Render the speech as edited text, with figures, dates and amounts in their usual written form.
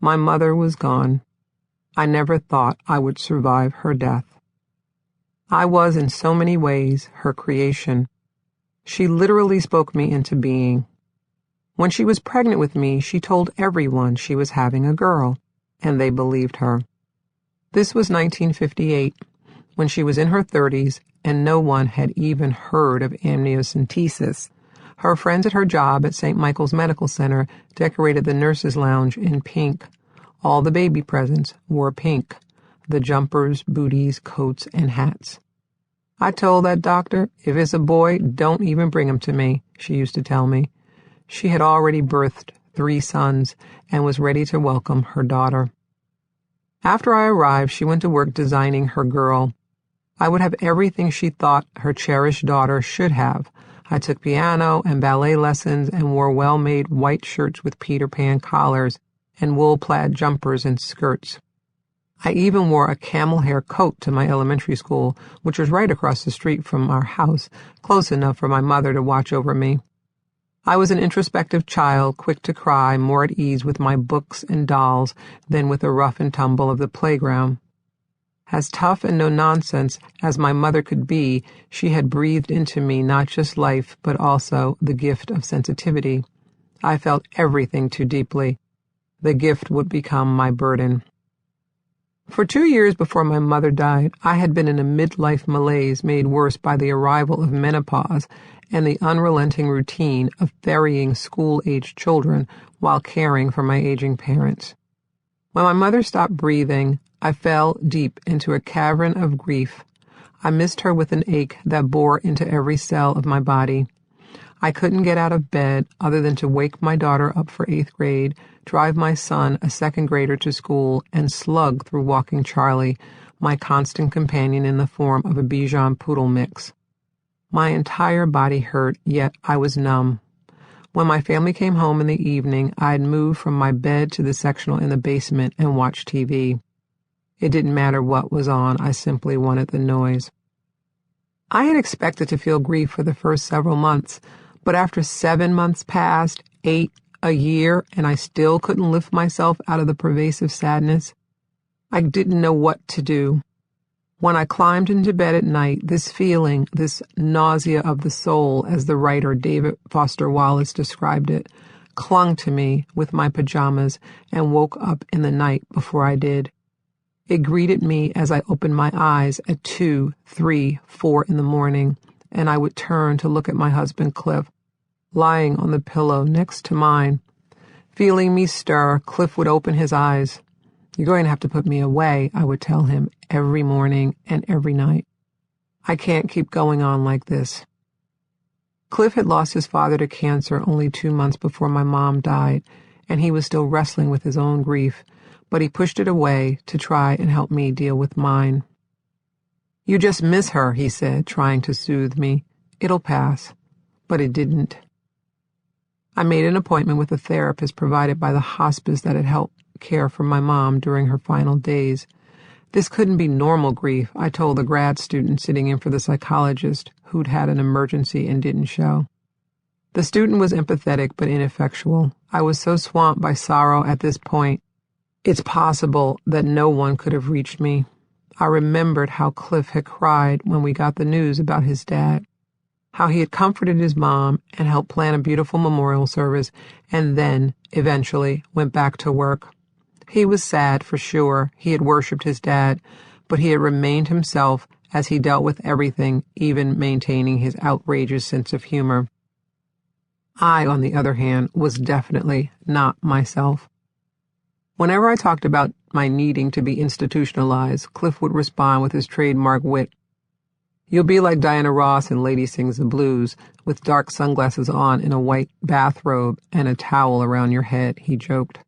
My mother was gone. I never thought I would survive her death. I was, in so many ways, her creation. She literally spoke me into being. When she was pregnant with me, she told everyone she was having a girl, and they believed her. This was 1958, when she was in her 30s, and no one had even heard of amniocentesis. Her friends at her job at St. Michael's Medical Center decorated the nurses' lounge in pink. All the baby presents wore pink, the jumpers, booties, coats, and hats. I told that doctor, if it's a boy, don't even bring him to me, she used to tell me. She had already birthed 3 sons and was ready to welcome her daughter. After I arrived, she went to work designing her girl. I would have everything she thought her cherished daughter should have. I took piano and ballet lessons and wore well-made white shirts with Peter Pan collars and wool-plaid jumpers and skirts. I even wore a camel hair coat to my elementary school, which was right across the street from our house, close enough for my mother to watch over me. I was an introspective child, quick to cry, more at ease with my books and dolls than with the rough and tumble of the playground. As tough and no-nonsense as my mother could be, she had breathed into me not just life, but also the gift of sensitivity. I felt everything too deeply. The gift would become my burden. For 2 years before my mother died, I had been in a midlife malaise made worse by the arrival of menopause and the unrelenting routine of ferrying school-aged children while caring for my aging parents. When my mother stopped breathing, I fell deep into a cavern of grief. I missed her with an ache that bore into every cell of my body. I couldn't get out of bed other than to wake my daughter up for 8th grade, drive my son, a 2nd grader, to school, and slug through walking Charlie, my constant companion in the form of a Bichon Poodle mix. My entire body hurt, yet I was numb. When my family came home in the evening, I'd move from my bed to the sectional in the basement and watch TV. It didn't matter what was on, I simply wanted the noise. I had expected to feel grief for the first several months, but after 7 months passed, 8, a year, and I still couldn't lift myself out of the pervasive sadness. I didn't know what to do. When I climbed into bed at night, this feeling, this nausea of the soul, as the writer David Foster Wallace described it, clung to me with my pajamas and woke up in the night before I did. It greeted me as I opened my eyes at 2, 3, 4 in the morning, and I would turn to look at my husband Cliff, lying on the pillow next to mine. Feeling me stir, Cliff would open his eyes. "You're going to have to put me away," I would tell him every morning and every night. "I can't keep going on like this." Cliff had lost his father to cancer only 2 months before my mom died, and he was still wrestling with his own grief, but he pushed it away to try and help me deal with mine. "You just miss her," he said, trying to soothe me. "It'll pass." But it didn't. I made an appointment with a therapist provided by the hospice that had helped care for my mom during her final days. This couldn't be normal grief, I told the grad student sitting in for the psychologist who'd had an emergency and didn't show. The student was empathetic but ineffectual. I was so swamped by sorrow at this point, it's possible that no one could have reached me. I remembered how Cliff had cried when we got the news about his dad, how he had comforted his mom and helped plan a beautiful memorial service, and then, eventually, went back to work. He was sad, for sure. He had worshipped his dad, but he had remained himself as he dealt with everything, even maintaining his outrageous sense of humor. I, on the other hand, was definitely not myself. Whenever I talked about my needing to be institutionalized, Cliff would respond with his trademark wit. "You'll be like Diana Ross in Lady Sings the Blues, with dark sunglasses on in a white bathrobe and a towel around your head," he joked.